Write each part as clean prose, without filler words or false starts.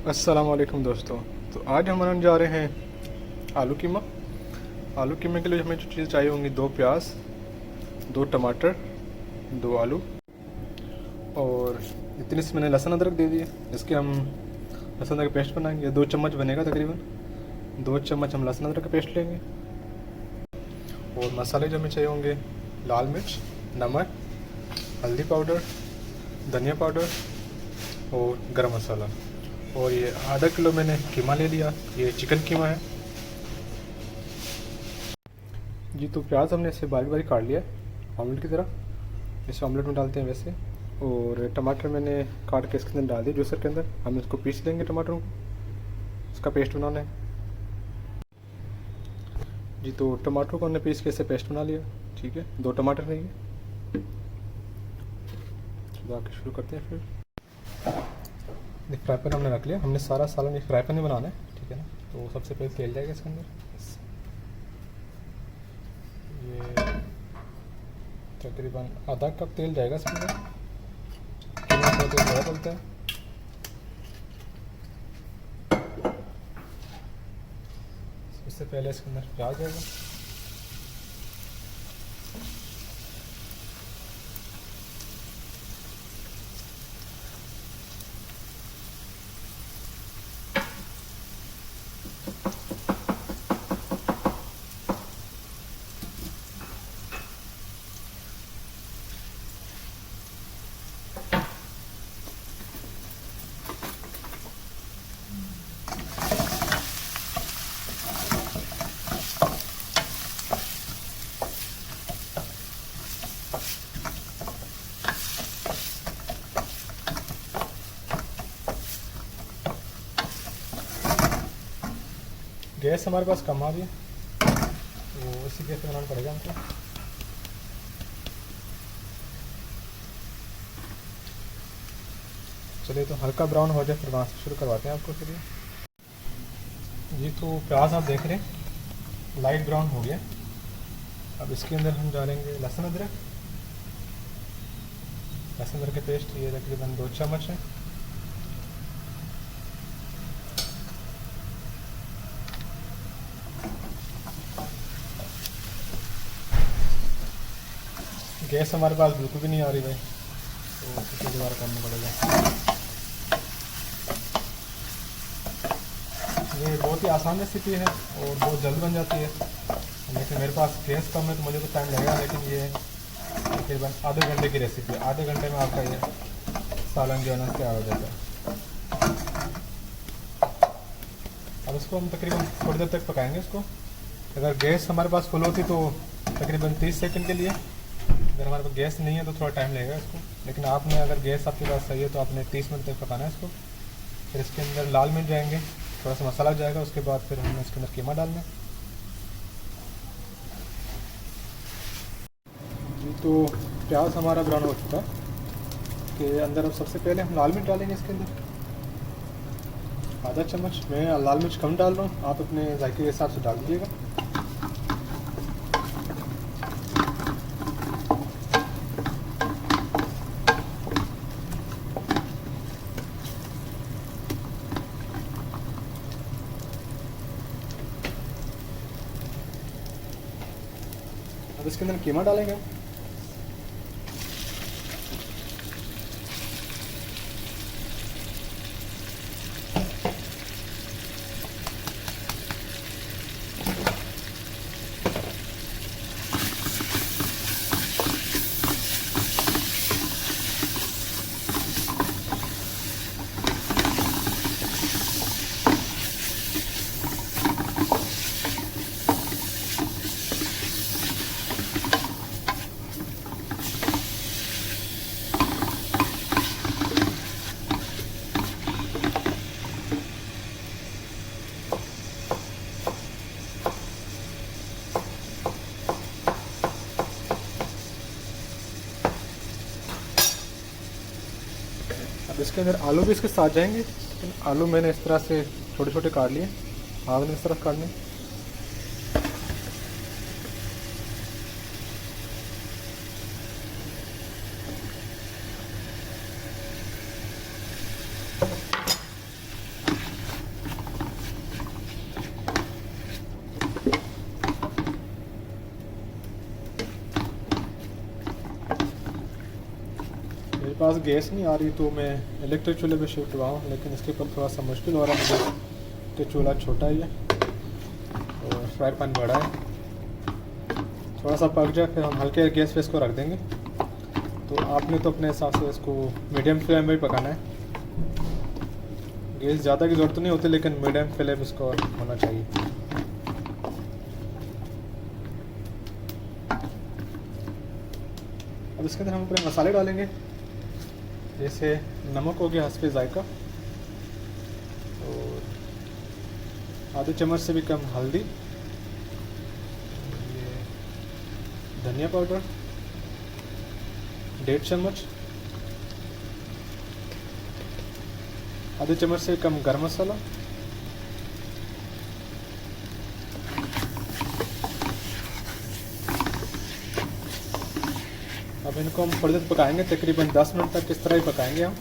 अस्सलाम वालेकुम दोस्तों। तो आज हम बनाने जा रहे हैं आलू कीमा। आलू कीमे के लिए हमें जो चीज़ चाहिए होंगी, 2 प्याज, 2 टमाटर, 2 आलू और इतनी सी मैंने लहसुन अदरक दे दिए। इसके हम लहसुन अदरक पेस्ट बनाएंगे। 2 चम्मच बनेगा तकरीबन। 2 चम्मच हम लहसुन अदरक का पेस्ट लेंगे। और मसाले जो हमें चाहिए होंगे, लाल मिर्च, नमक, हल्दी पाउडर, धनिया पाउडर और गरम मसाला। और ये आधा किलो मैंने कीमा ले लिया। ये चिकन कीमा है जी। तो प्याज हमने इसे बारीक बारीक काट लिया ऑमलेट की तरह। इसे ऑमलेट में डालते हैं वैसे। और टमाटर मैंने काट के इसके अंदर डाल दिए, जूसर के अंदर। हम इसको पीस देंगे टमाटरों को, इसका पेस्ट बनाना है जी। तो टमाटरों को हमने पीस के इसे पेस्ट बना लिया। ठीक है, 2 टमाटर लेंगे। तो आके शुरू करते हैं। फिर फ्राई पैन हमने रख लिया। हमने सारा सालन एक फ्राई पैन में बनाना है, ठीक है ना। तो सबसे पहले तेल जाएगा इसके अंदर। ये तकरीबन आधा कप तेल जाएगा इसके अंदर। तेल ज़्यादा डलता है। इससे पहले इसके अंदर प्याज जाएगा। गैस हमारे पास कम आ रही है, तो इसी गैस पे बनाना पड़ेगा हमको। चलिए, तो हल्का ब्राउन हो जाए फिर वहाँ से शुरू करवाते हैं आपको। चलिए जी। तो प्याज आप देख रहे हैं लाइट ब्राउन हो गया। अब इसके अंदर हम डालेंगे लहसुन अदरक। लहसुन अदरक के पेस्ट ये तकरीबन 2 चम्मच है। गैस हमारे पास बिल्कुल भी नहीं आ रही भाई, तो इसे दोबारा करना पड़ेगा। ये बहुत ही आसान रेसिपी है और बहुत जल्द बन जाती है। लेकिन मेरे पास गैस कम है तो मुझे तो टाइम लगेगा। लेकिन ये तकरीबन आधे घंटे की रेसिपी है। आधे घंटे में आपका ये सालन जो है ना तैयार हो जाता है। अब इसको हम तकरीबन थोड़ी देर तक पकाएंगे इसको। अगर गैस हमारे पास फुल होती तो तकरीबन 30 सेकंड के लिए। अगर हमारे पास गैस नहीं है तो थोड़ा टाइम लगेगा इसको। लेकिन आपने अगर गैस आपके पास सही है तो आपने 30 मिनट तक पकाना है इसको। फिर इसके अंदर लाल मिर्च जाएंगे, थोड़ा सा मसाला जाएगा। उसके बाद फिर हमें इसके अंदर कीमा डालना है जी। तो प्याज हमारा ब्राउन हो चुका है। के अंदर अब सबसे पहले हम लाल मिर्च डालेंगे इसके अंदर, आधा चम्मच। मैं लाल मिर्च कम डाल रहा हूँ, आप अपने जायके के हिसाब से डाल दीजिएगा। अब इसके अंदर कीमा डालेंगे। अब इसके अंदर आलू भी इसके साथ जाएंगे। लेकिन आलू मैंने इस तरह से छोटे छोटे काट लिए, आपने इस तरह काटने। पास गैस नहीं आ रही तो मैं इलेक्ट्रिक चूल्हे पे शिफ्ट हुआ हूँ, लेकिन इसके ऊपर थोड़ा सा मुश्किल हो रहा है मुझे कि चूल्हा छोटा ही है और फ्राई पैन बड़ा है। थोड़ा सा पक जाए फिर हम हल्के गैस पे इसको रख देंगे। तो आपने तो अपने हिसाब से इसको मीडियम फ्लेम में ही पकाना है। गैस ज़्यादा की ज़रूरत नहीं होती, लेकिन मीडियम फ्लेम इसको होना चाहिए। अब इसके अंदर हम अपने मसाले डालेंगे, जैसे नमक हो गया हस्बे जायका, और आधे चम्मच से भी कम हल्दी, ये धनिया पाउडर 1.5 चम्मच, आधे चम्मच से कम गरम मसाला, अब इनको हम थोड़ी देर पकाएंगे, तकरीबन 10 मिनट तक इस तरह ही पकाएंगे हम,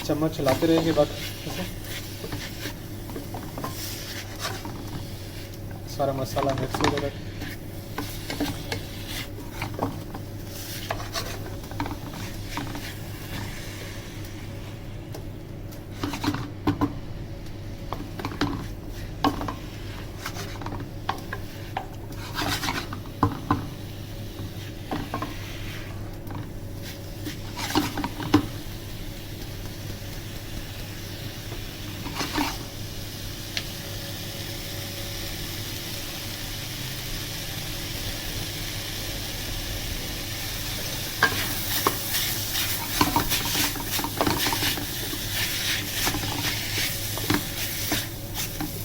चम्मच चलाते रहेंगे बाकी सारा मसाला मिक्स हो जाएगा।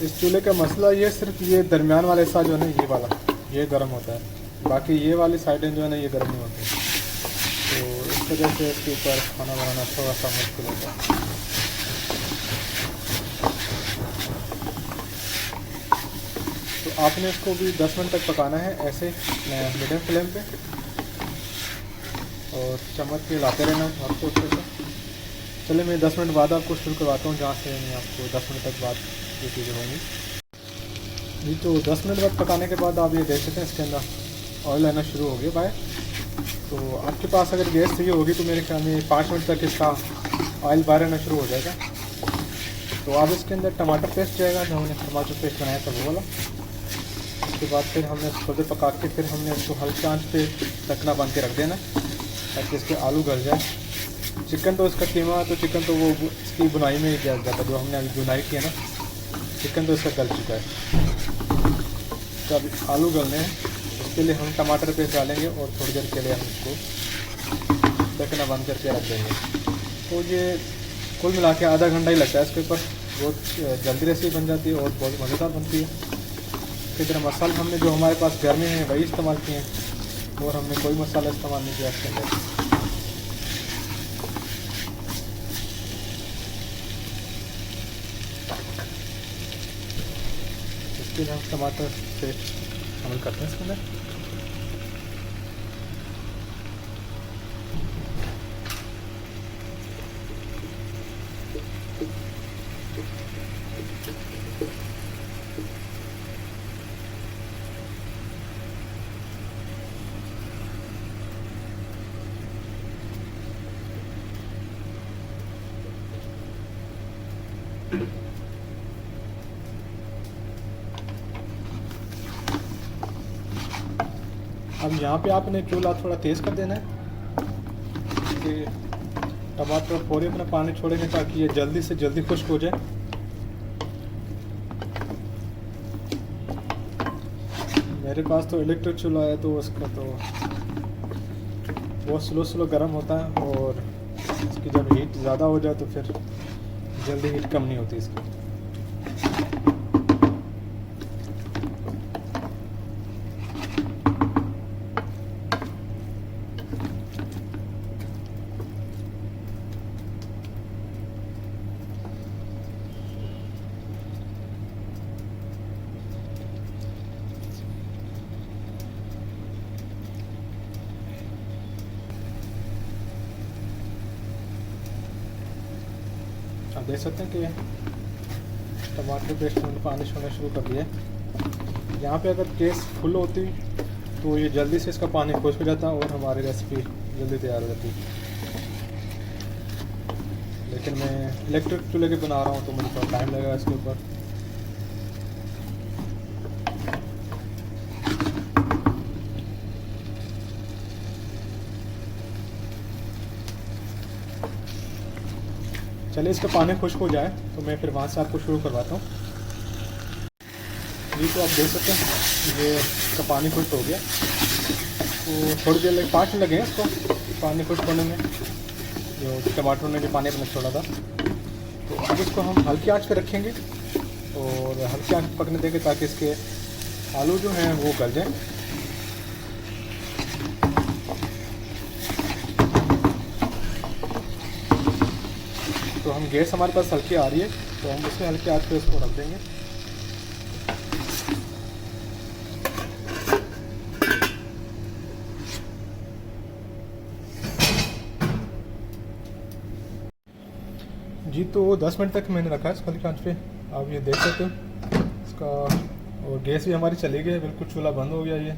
इस चूल्हे का मसला ये सिर्फ ये दरमियान वाला हिस्सा जो है ना, ये वाला ये गर्म होता है, बाकी ये वाली साइडें जो है ना ये गर्म नहीं होती। तो इस वजह से इसके ऊपर खाना बनाना थोड़ा सा मुश्किल होता है। तो आपने इसको भी 10 मिनट तक पकाना है ऐसे मीडियम फ्लेम पे, और चम्मच के लाते रहना आपको अच्छे से। चलिए मैं 10 मिनट बाद आपको शुरू करवाता हूँ, जहाँ से मैं आपको 10 मिनट तक बाद ये चीज़ें होंगी जी। तो 10 मिनट बाद पकाने के बाद आप ये देख सकते हैं इसके अंदर ऑयल आना शुरू हो गया बाहर। तो आपके पास अगर गैस सही होगी तो मेरे ख्याल में 5 मिनट तक इसका ऑयल बाहर आना शुरू हो जाएगा। तो अब इसके अंदर टमाटर पेस्ट जाएगा, जो हमने टमाटर पेस्ट बनाया था वो वाला। उसके बाद फिर हमने थोड़ी देर पका के फिर हमने इसको हल्की आंच पे ढकना बंद के रख देना ताकि इसके आलू गल जाए। चिकन तो इसका कीमा, तो चिकन तो वो इसकी बुनाई में ही किया जाता है, जो हमने अभी बुनाई की है ना, चिकन तो इसका गल चुका है। तो अभी आलू गलने हैं, उसके लिए हम टमाटर पेस्ट डालेंगे और थोड़ी देर के लिए हम इसको ढकना बंद करके रख देंगे। तो ये कुल मिला के आधा घंटा ही लगता है इसके ऊपर। बहुत जल्दी रेसिपी बन जाती है और बहुत मज़ेदार बनती है। इसी तरह मसाले हमने जो हमारे पास घर में हैं वही इस्तेमाल किए हैं, और हमने कोई मसाला इस्तेमाल नहीं किया इसके अंदर। इसके लिए हम टमाटर पेस्ट शामिल करते हैं इसके अंदर। अब यहाँ पे आपने चूल्हा थोड़ा तेज़ कर देना है कि टमाटर फौरी अपना पानी छोड़ेंगे ताकि ये जल्दी से जल्दी खुश्क हो जाए। मेरे पास तो इलेक्ट्रिक चूल्हा है तो उसका तो बहुत स्लो गर्म होता है, और इसकी जब हीट ज़्यादा हो जाए तो फिर जल्दी हीट कम नहीं होती इसकी। आप देख सकते हैं कि टमाटर पेस्ट में पानी छोड़ना शुरू कर दिया। यहाँ पे अगर गैस फुल होती तो ये जल्दी से इसका पानी खुश्क हो जाता और हमारी रेसिपी जल्दी तैयार हो जाती। लेकिन मैं इलेक्ट्रिक चूल्हे के बना रहा हूँ तो मुझे थोड़ा टाइम लगेगा इसके ऊपर। चलिए इसका पानी खुश्क हो जाए तो मैं फिर वहाँ से आपको शुरू करवाता हूँ। जी तो आप देख सकते हैं ये इसका पानी खुश्क हो गया, तो थोड़ी देर लगे 5 मिनट लगे हैं इसको पानी खुश्क होने में, जो टमाटर ने जो पानी अपना छोड़ा था। तो अब इसको हम हल्की आंच पे रखेंगे और हल्की आंच पकने देंगे ताकि इसके आलू जो हैं वो गल जाएँ। तो हम गैस हमारे पास हल्की आ रही है तो हम उसमें हल्की आंच पे इसको रख देंगे। जी तो 10 मिनट तक मैंने रखा है इसको हल्की आंच पे, आप ये देख सकते हो इसका। और गैस भी हमारी चली गई है, बिल्कुल चूल्हा बंद हो गया ये,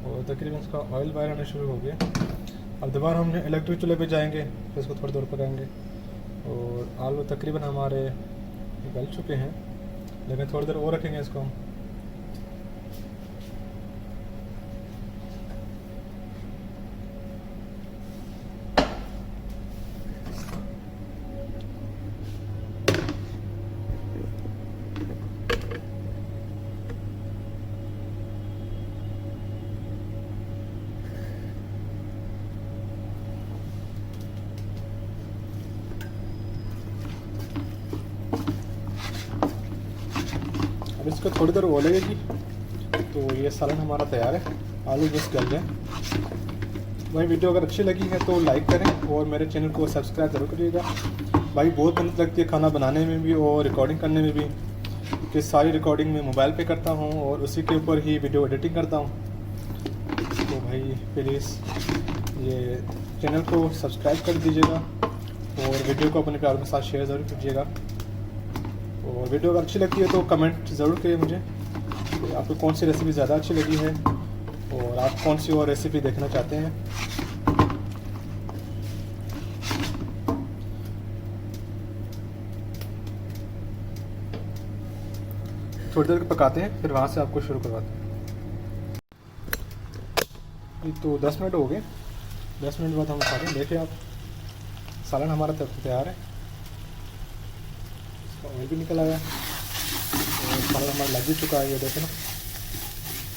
और तकरीबन इसका ऑयल बाहर आना शुरू हो गया। अब दोबारा हम इलेक्ट्रिक चूल्हे पे जाएंगे, फिर इसको थोड़ी देर पकाएंगे। और आलू तकरीबन हमारे गल चुके हैं, लेकिन थोड़ी देर और रखेंगे इसको हम। अब इसको थोड़ी देर वो लगेगी तो ये सालन हमारा तैयार है। आलू बस गल जाए। भाई वीडियो अगर अच्छी लगी है तो लाइक करें और मेरे चैनल को सब्सक्राइब जरूर करिएगा। भाई बहुत मेहनत लगती है खाना बनाने में भी और रिकॉर्डिंग करने में भी, क्योंकि सारी रिकॉर्डिंग मैं मोबाइल पे करता हूँ और उसी के ऊपर ही वीडियो एडिटिंग करता हूँ। तो भाई प्लीज़ ये चैनल को सब्सक्राइब कर दीजिएगा और वीडियो को अपने प्यारों के साथ शेयर ज़रूर कीजिएगा। और वीडियो अगर अच्छी लगती है तो कमेंट ज़रूर करिए मुझे कि आपको कौन सी रेसिपी ज़्यादा अच्छी लगी है और आप कौन सी और रेसिपी देखना चाहते हैं। थोड़ी देर पकाते हैं फिर वहाँ से आपको शुरू करवाते हैं। तो 10 मिनट हो गए, 10 मिनट बाद हम उठाते हैं। देखिए आप सालन हमारा तैयार है, ऑयल भी निकल आया और सालन हमारा लग भी चुका है। ये देखें ना,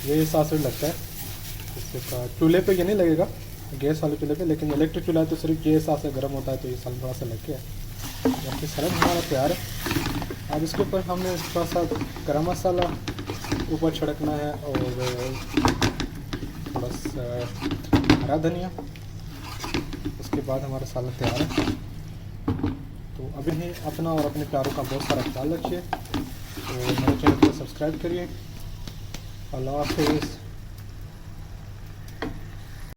ये साथ से लगता है इसका। चूल्हे पे ये नहीं लगेगा, गैस वाले चूल्हे पे, लेकिन इलेक्ट्रिक चूल्हा है तो सिर्फ ये साथ से गर्म होता है, तो ये सालन थोड़ा सा लग गया है। जबकि सालन हमारा तैयार है। अब इसके ऊपर हमने थोड़ा सा गरम मसाला ऊपर छिड़कना है और थोड़ा सा हरा धनिया। उसके बाद हमारा सालन तैयार है। तो अभी ही अपना और अपने प्यारों का बहुत सारा ख्याल रखिए और मेरे चैनल को सब्सक्राइब करिए। अल्लाह हाफिज़।